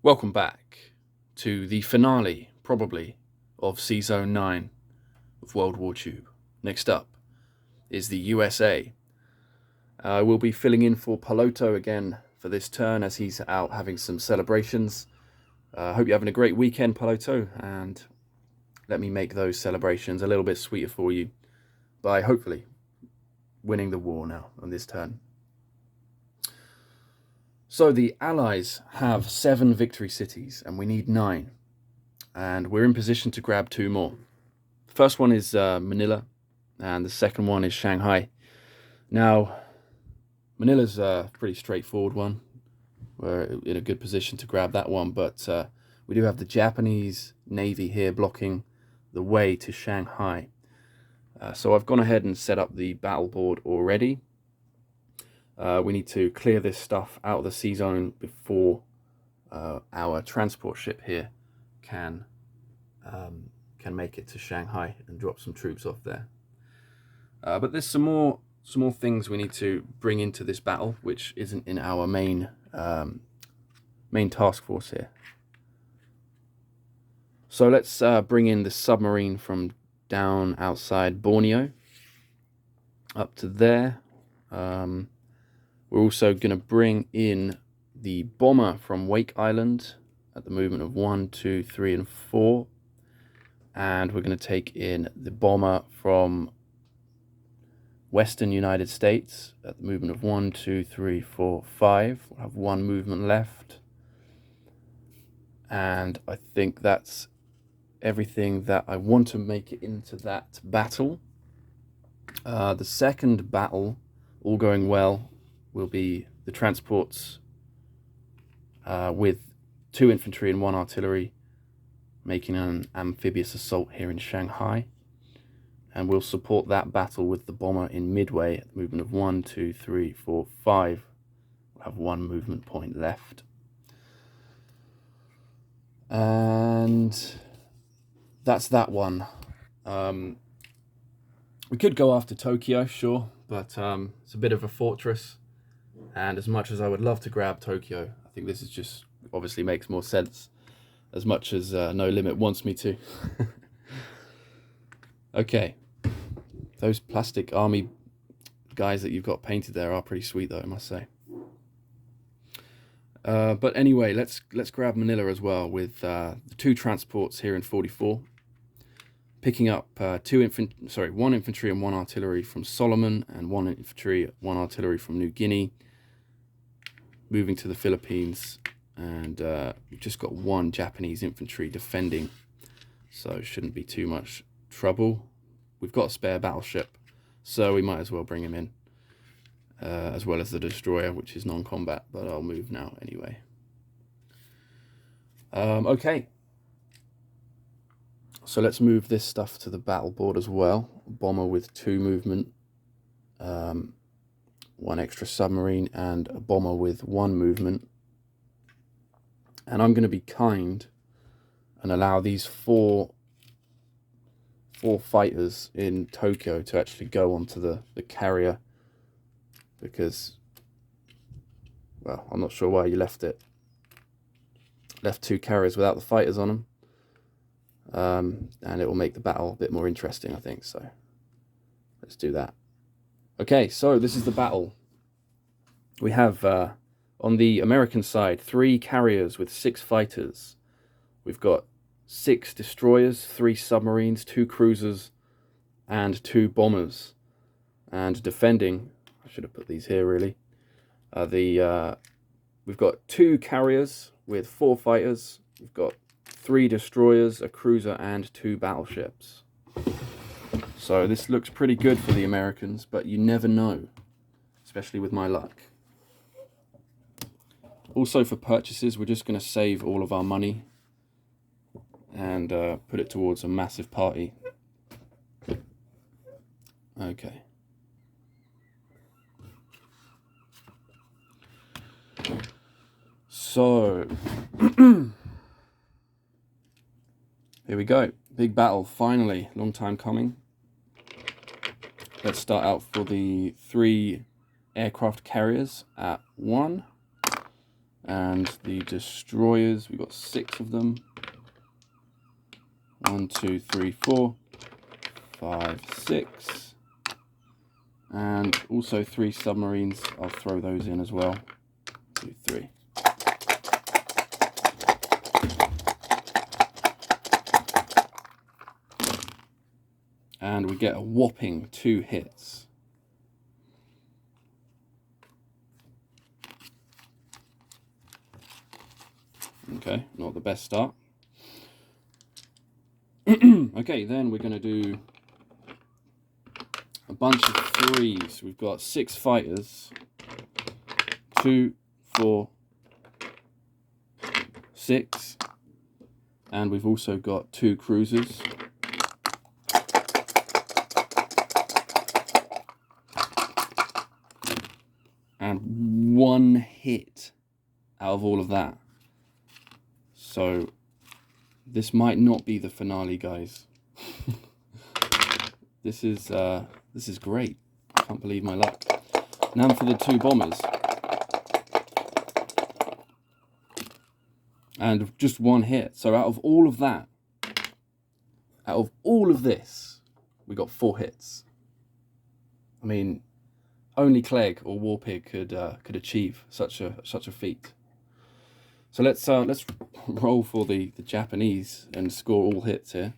Welcome back to the finale, probably, of sz9 of WWTube. Next up is the USA. We'll be filling in for Piloto again for this turn as he's out having some celebrations. Hope you're having a great weekend, Piloto, and let me make those celebrations a little bit sweeter for you by hopefully winning the war now on this turn. So the Allies have 7 victory cities and we need 9. And we're in position to grab 2 more. The first one is Manila and the second one is Shanghai. Now, Manila's a pretty straightforward one. We're in a good position to grab that one, but we do have the Japanese Navy here blocking the way to Shanghai. So I've gone ahead and set up the battle board already. We need to clear this stuff out of the sea zone before our transport ship here can make it to Shanghai and drop some troops off there. But there's some more things we need to bring into this battle, which isn't in our main task force here. So let's bring in the submarine from down outside Borneo up to there. We're also going to bring in the bomber from Wake Island at the movement of 1, 2, 3, and 4. And we're going to take in the bomber from Western United States at the movement of 1, 2, 3, 4, 5. We'll have 1 movement left. And I think that's everything that I want to make it into that battle. The second battle, all going well, will be the transports with 2 infantry and 1 artillery making an amphibious assault here in Shanghai, and we'll support that battle with the bomber in Midway at the movement of 1, 2, 3, 4, 5. We'll have 1 movement point left, and that's that one. We could go after Tokyo, sure, but it's a bit of a fortress. And as much as I would love to grab Tokyo, I think this is just obviously makes more sense, as much as No Limit wants me to. Okay, those plastic army guys that you've got painted there are pretty sweet, though, I must say. But anyway, let's grab Manila as well with the 2 transports here in 44, picking up 1 infantry and 1 artillery from Solomon, and 1 infantry, 1 artillery from New Guinea. Moving to the Philippines, and we've just got 1 Japanese infantry defending, so it shouldn't be too much trouble. We've got a spare battleship, so we might as well bring him in, as well as the destroyer, which is non-combat, but I'll move now anyway. Okay, so let's move this stuff to the battle board as well. Bomber with 2 movement, 1 extra submarine, and a bomber with 1 movement. And I'm going to be kind and allow these 4 fighters in Tokyo to actually go onto the carrier, because, well, I'm not sure why you left 2 carriers without the fighters on them, and it will make the battle a bit more interesting, I think. So let's do that. Okay, so this is the battle. We have, on the American side, 3 carriers with 6 fighters. We've got 6 destroyers, 3 submarines, 2 cruisers, and 2 bombers. And defending, I should have put these here really, we've got 2 carriers with 4 fighters. We've got 3 destroyers, a cruiser, and 2 battleships. So this looks pretty good for the Americans, but you never know, especially with my luck. Also for purchases, we're just going to save all of our money and put it towards a massive party. Okay. So, here we go. Big battle, finally. Long time coming. Let's start out for the 3 aircraft carriers at 1. And the destroyers, we've got 6 of them. 1, 2, 3, 4, 5, 6. And also 3 submarines. I'll throw those in as well. 2, 3. And we get a whopping 2 hits. Okay, not the best start. Okay, then we're going to do a bunch of 3s. We've got 6 fighters. 2, 4, 6. And we've also got 2 cruisers. And 1 hit out of all of that. So this might not be the finale, guys. This is great. I can't believe my luck. Now for the 2 bombers. And just 1 hit. So out of all of that, out of all of this, we got 4 hits. I mean, only Clegg or Warpig could achieve such a feat. So let's roll for the Japanese and score all hits here.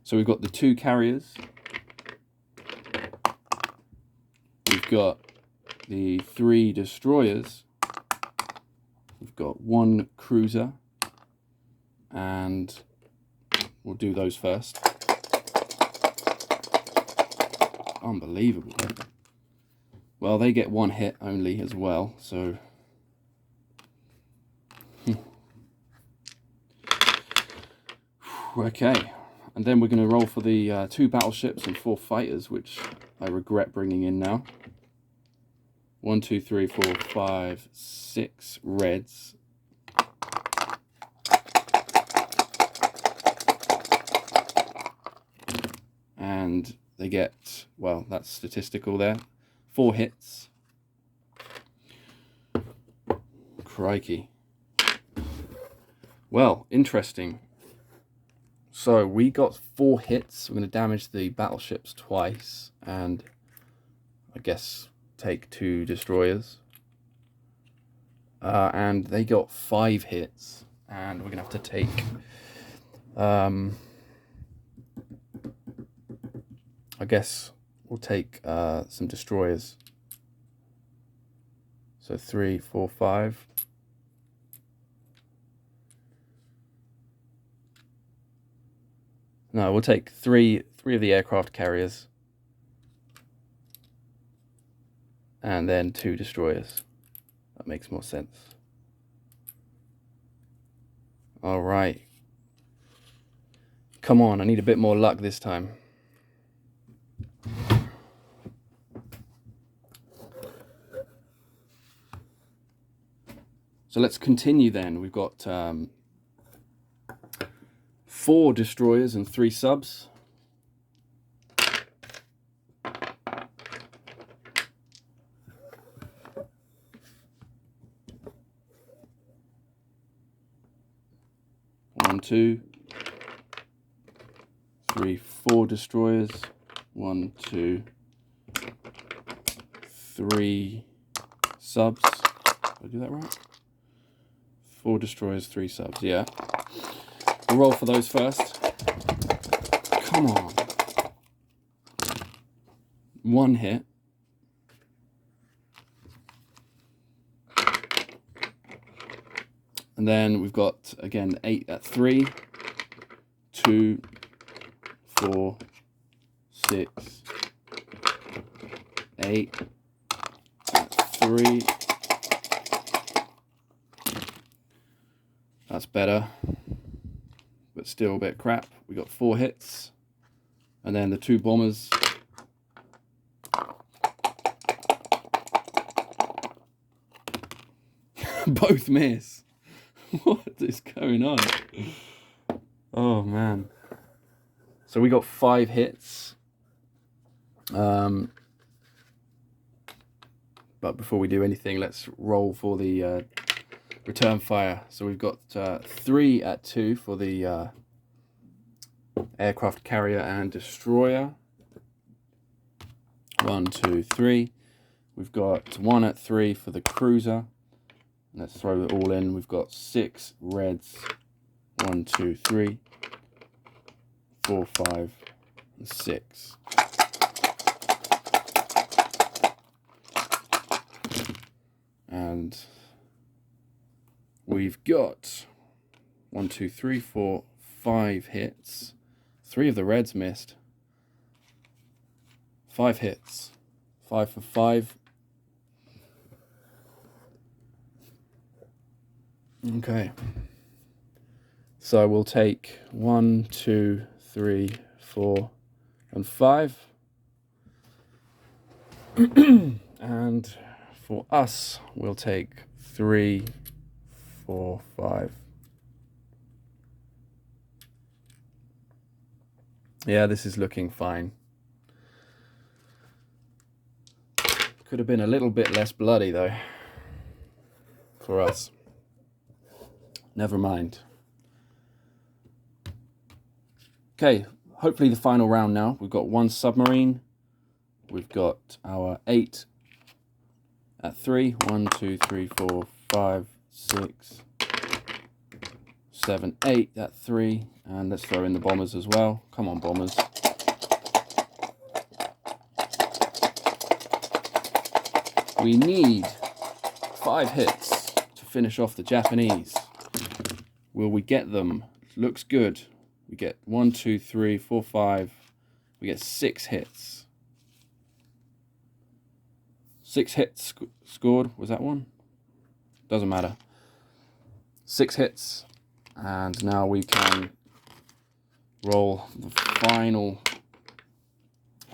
So we've got the 2 carriers. We've got the 3 destroyers. We've got 1 cruiser. And we'll do those first. Unbelievable. Well, they get 1 hit only as well, so... Okay, and then we're going to roll for the 2 battleships and 4 fighters, which I regret bringing in now. 1, 2, 3, 4, 5, 6 reds. And they get, well, that's statistical there. 4 hits. Crikey. Well, interesting. So we got 4 hits. We're going to damage the battleships twice. And I guess take 2 destroyers. And they got 5 hits. And we're going to have to take... I guess we'll take some destroyers. So 3, 4, 5. No, we'll take three of the aircraft carriers. And then 2 destroyers. That makes more sense. All right. Come on, I need a bit more luck this time. So let's continue then. We've got 4 destroyers and 3 subs. One, 2, 3, 4 destroyers. 1, 2, 3 subs. Did I do that right? 4 destroyers, 3 subs, yeah. We'll roll for those first. Come on. 1 hit. And then we've got, again, 8 at 3. 2, 4, 6, 8, 3. That's better, but still a bit crap. We got 4 hits, and then the 2 bombers. Both miss. What is going on? Oh man. So we got 5 hits. But before we do anything, let's roll for the return fire. So we've got 3 at 2 for the aircraft carrier and destroyer. 1, 2, 3. We've got 1 at 3 for the cruiser. Let's throw it all in. We've got 6 reds. 1, 2, 3, 4, 5, and 6. And we've got 1, 2, 3, 4, 5 hits. 3 of the reds missed. 5 hits. 5 for 5. Okay. So we'll take 1, 2, 3, 4, and 5. And for us, we'll take 3, 4, 5. Yeah, this is looking fine. Could have been a little bit less bloody though, for us. Never mind. Okay, hopefully the final round now. We've got 1 submarine. We've got our 8 at 3. 1, 2, 3, 4, 5, 6, 7, 8 at 3. And let's throw in the bombers as well. Come on, bombers. We need 5 hits to finish off the Japanese. Will we get them? Looks good. We get 1, 2, 3, 4, 5. We get 6 hits. 6 hits scored. Was that one? Doesn't matter. 6 hits. And now we can roll the final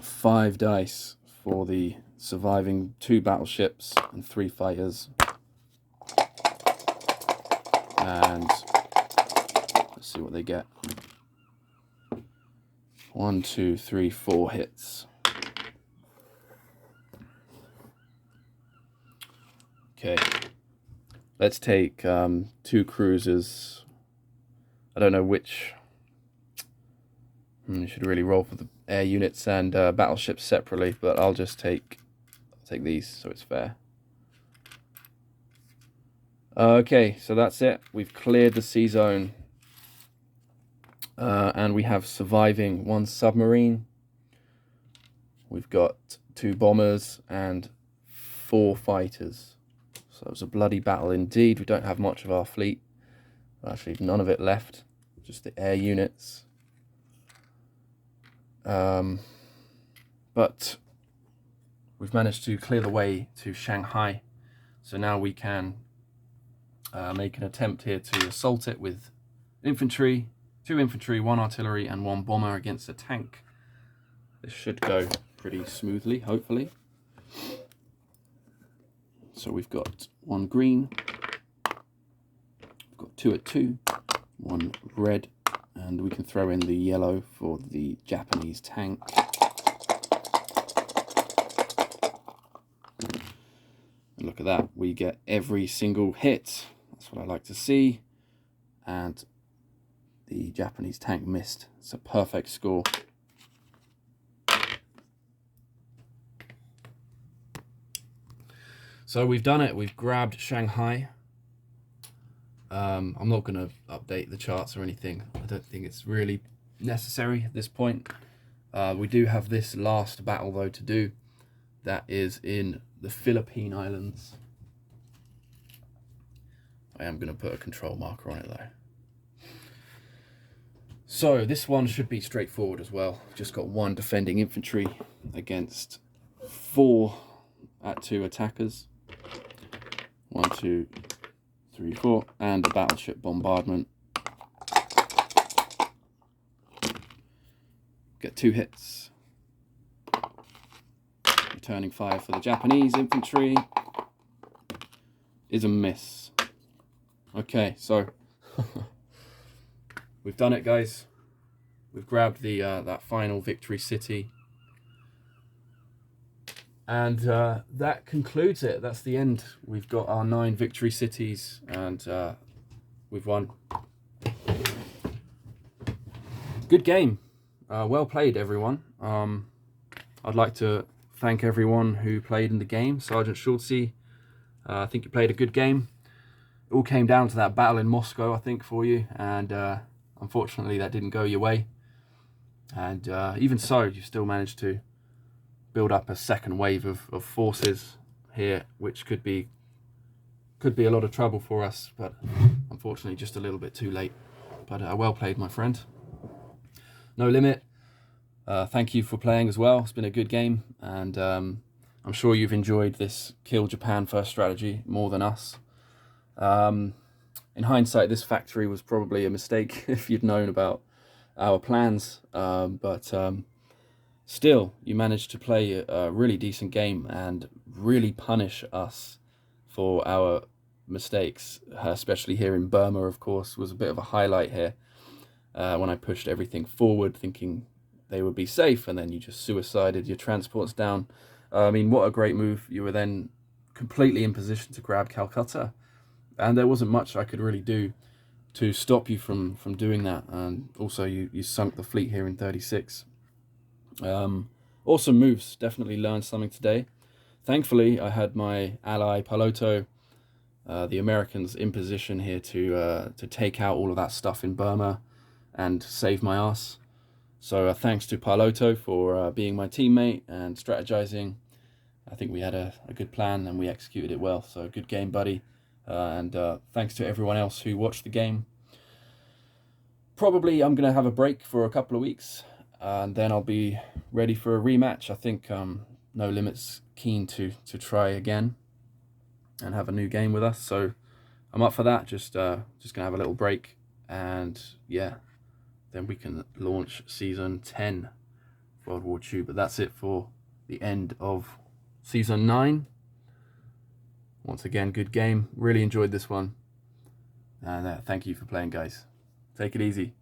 5 dice for the surviving 2 battleships and 3 fighters. And let's see what they get. 1, 2, 3, 4 hits. Okay. Let's take 2 cruisers. I don't know which. You should really roll for the air units and battleships separately, but I'll just take these so it's fair. Okay, so that's it. We've cleared the sea zone. And we have surviving 1 submarine. We've got 2 bombers and 4 fighters. So it was a bloody battle indeed. We don't have much of our fleet. Actually, none of it left. Just the air units. But we've managed to clear the way to Shanghai. So now we can make an attempt here to assault it with infantry. 2 infantry, 1 artillery, and 1 bomber against a tank. This should go pretty smoothly, hopefully. So we've got 1 green, we've got 2 at 2, 1 red, and we can throw in the yellow for the Japanese tank. And look at that, we get every single hit. That's what I like to see. And the Japanese tank missed. It's a perfect score. So we've done it. We've grabbed Shanghai. I'm not going to update the charts or anything. I don't think it's really necessary at this point. We do have this last battle though to do. That is in the Philippine Islands. I am going to put a control marker on it though. So this one should be straightforward as well. We've just got 1 defending infantry against 4 at 2 attackers. 1, 2, 3, 4, and a battleship bombardment. Get 2 hits. Returning fire for the Japanese infantry is a miss. Okay, so we've done it, guys. We've grabbed the that final victory city, And that concludes it. That's the end. We've got our 9 victory cities, and we've won. Good game. Well played, everyone. I'd like to thank everyone who played in the game. Sergeant Schultze, I think you played a good game. It all came down to that battle in Moscow, I think, for you. And unfortunately, that didn't go your way. And even so, you still managed to build up a second wave of forces here, which could be a lot of trouble for us, but unfortunately just a little bit too late. But well played, my friend. No Limit, thank you for playing as well. It's been a good game, and I'm sure you've enjoyed this Kill Japan First strategy more than us. In hindsight, this factory was probably a mistake if you'd known about our plans, but still, you managed to play a really decent game and really punish us for our mistakes, especially here in Burma, of course, was a bit of a highlight here when I pushed everything forward thinking they would be safe, and then you just suicided your transports down. I mean, what a great move. You were then completely in position to grab Calcutta, and there wasn't much I could really do to stop you from doing that. And also you sunk the fleet here in 36. Awesome moves. Definitely learned something today. Thankfully, I had my ally Paloto, the Americans, in position here to take out all of that stuff in Burma and save my ass. So thanks to Paloto for being my teammate and strategizing. I think we had a good plan and we executed it well. So good game, buddy. And thanks to everyone else who watched the game. Probably I'm going to have a break for a couple of weeks, and then I'll be ready for a rematch. I think No Limit's keen to try again and have a new game with us, so I'm up for that. Just gonna have a little break, and yeah, then we can launch season 10 of WWTube. But that's it for the end of season 9. Once again, good game. Really enjoyed this one, and thank you for playing, guys. Take it easy.